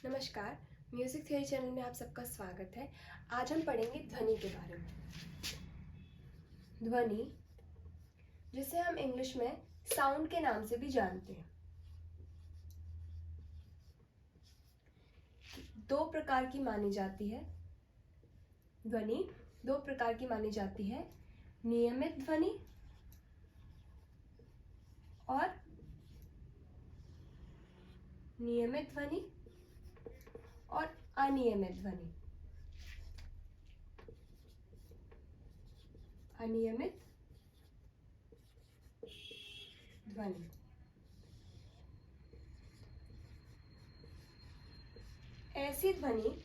नमस्कार। Music theory channel में आप सबका स्वागत है। आज हम पढ़ेंगे ध्वनि के बारे में। ध्वनि, जिसे हम इंग्लिश में साउंड के नाम से भी जानते हैं, दो प्रकार की मानी जाती है। ध्वनि दो प्रकार की मानी जाती है, नियमित ध्वनि और नियमित ध्वनि और अनियमित ध्वनि। अनियमित ध्वनि। ऐसी ध्वनि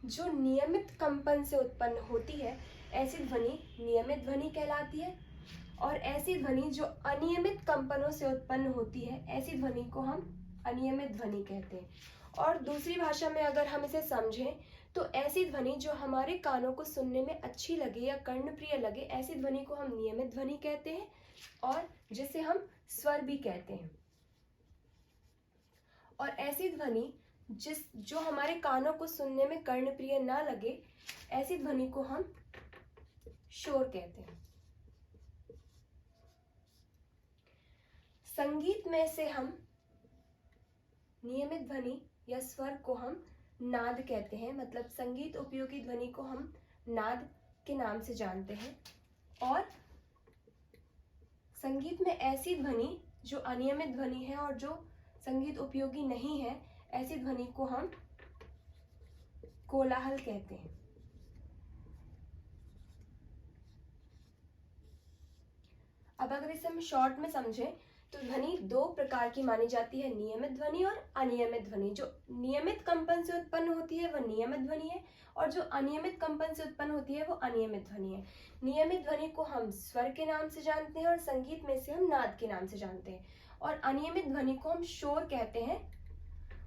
जो नियमित कंपन से उत्पन्न होती है, ऐसी ध्वनि नियमित ध्वनि कहलाती है। और ऐसी ध्वनि जो अनियमित कंपनों से उत्पन्न होती है, ऐसी ध्वनि को हम अनियमित ध्वनि कहते हैं। और दूसरी भाषा में अगर हम इसे समझें तो ऐसी ध्वनि जो हमारे कानों को सुनने में अच्छी लगे या कर्णप्रिय लगे, ऐसी ध्वनि को हम नियमित ध्वनि कहते हैं, और जिसे हम स्वर भी कहते हैं। और ऐसी ध्वनि जो हमारे कानों को सुनने में कर्णप्रिय ना लगे, ऐसी ध्वनि को हम शोर कहते हैं। संगीत में से हम नियमित ध्वनि या स्वर को हम नाद कहते हैं, मतलब संगीत उपयोगी ध्वनि को हम नाद के नाम से जानते हैं। और संगीत में ऐसी ध्वनि जो अनियमित ध्वनि है और जो संगीत उपयोगी नहीं है, ऐसी ध्वनि को हम कोलाहल कहते हैं। अब अगर इसे हम शॉर्ट में समझें तो ध्वनि दो प्रकार की मानी जाती है, नियमित ध्वनि और अनियमित ध्वनि। जो नियमित कंपन से उत्पन्न होती है वह नियमित ध्वनि है, और जो अनियमित कंपन से उत्पन्न होती है वो अनियमित ध्वनि है। नियमित ध्वनि को हम स्वर के नाम से जानते हैं और संगीत में से हम नाद के नाम से जानते हैं। और अनियमित ध्वनि को हम शोर कहते हैं,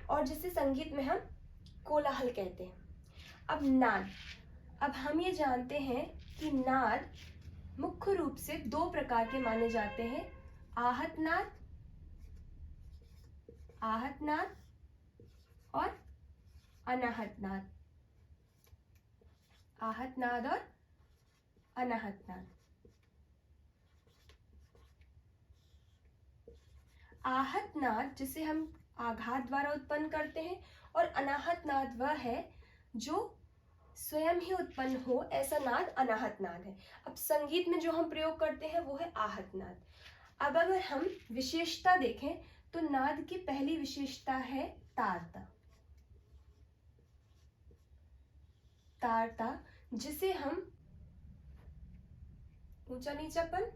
और जिसे संगीत में हम कोलाहल कहते हैं। अब नाद। अब हम ये जानते हैं कि नाद मुख्य रूप से दो प्रकार के माने जाते हैं, आहत नाद और अनाहत नाद। आहत नाद और अनाहत नाद। आहत नाद जिसे हम आघात द्वारा उत्पन्न करते हैं, और अनाहत नाद वह है जो स्वयं ही उत्पन्न हो, ऐसा नाद अनाहत नाद है। अब संगीत में जो हम प्रयोग करते हैं वो है आहत नाद। अब अगर हम विशेषता देखें तो नाद की पहली विशेषता है तारता। तारता, जिसे हम ऊंचा नीचापन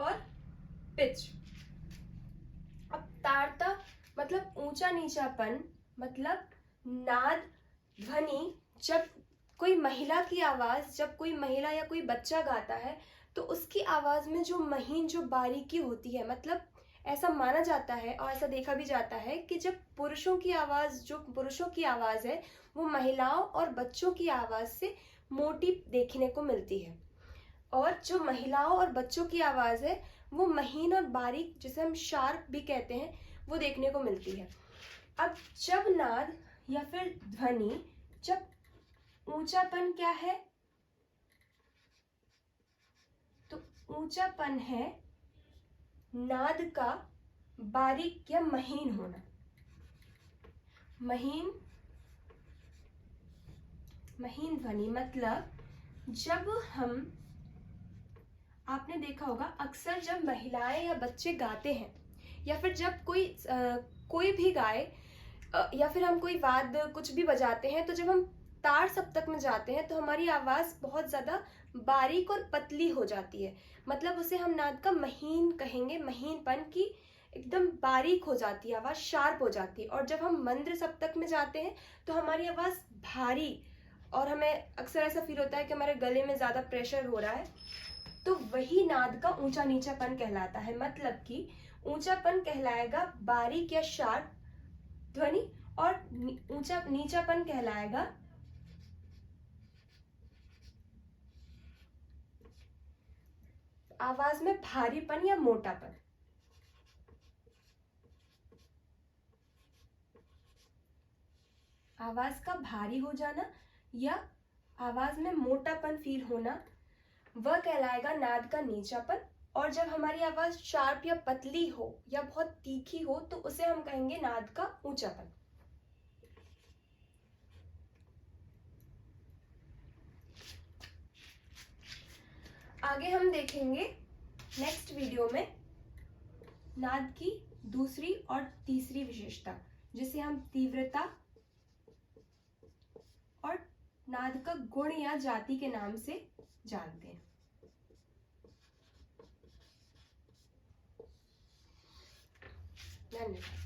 और पिच। अब तारता मतलब ऊंचा नीचापन, मतलब नाद ध्वनि जब कोई महिला की आवाज, जब कोई महिला या कोई बच्चा गाता है तो उसकी आवाज में जो महीन, जो बारीकी होती है, मतलब ऐसा माना जाता है और ऐसा देखा भी जाता है कि जब पुरुषों की आवाज, जो पुरुषों की आवाज है, वो महिलाओं और बच्चों की आवाज से मोटी देखने को मिलती है, और जो महिलाओं और बच्चों की आवाज है वो महीन और बारीक, जिसे हम शार्प भी कहते हैं, वो देखने को मिलती है। अब जब नाद या फिर ध्वनि, जब ऊंचापन क्या है, तो ऊंचापन है नाद का बारीक या महीन होना। महीन ध्वनि मतलब जब हम, आपने देखा होगा अक्सर जब महिलाएं या बच्चे गाते हैं, या फिर जब कोई भी गाए, या फिर हम कोई वाद्य कुछ भी बजाते हैं, तो जब हम तार सप्तक में जाते हैं तो हमारी आवाज बहुत ज्यादा बारीक और पतली हो जाती है, मतलब उसे हम नाद का महीन कहेंगे, महीनपन की एकदम बारीक हो जाती है, आवाज शार्प हो जाती है। और जब हम मंद्र सप्तक में जाते हैं तो हमारी आवाज भारी, और हमें अक्सर ऐसा फील होता है कि हमारे गले में ज्यादा प्रेशर हो रहा है, तो वही नाद का ऊंचा नीचापन कहलाता है। मतलब कि ऊंचापन कहलाएगा बारीक या शार्प ध्वनि, और ऊंचा नीचापन कहलाएगा आवाज में भारीपन या मोटापन। आवाज का भारी हो जाना या आवाज में मोटापन फील होना, वह कहलाएगा नाद का नीचापन। और जब हमारी आवाज शार्प या पतली हो या बहुत तीखी हो तो उसे हम कहेंगे नाद का ऊंचापन। आगे हम देखेंगे नेक्स्ट वीडियो में नाद की दूसरी और तीसरी विशेषता, जिसे हम तीव्रता और नाद का गुण या जाति के नाम से जानते हैं। धन्यवाद।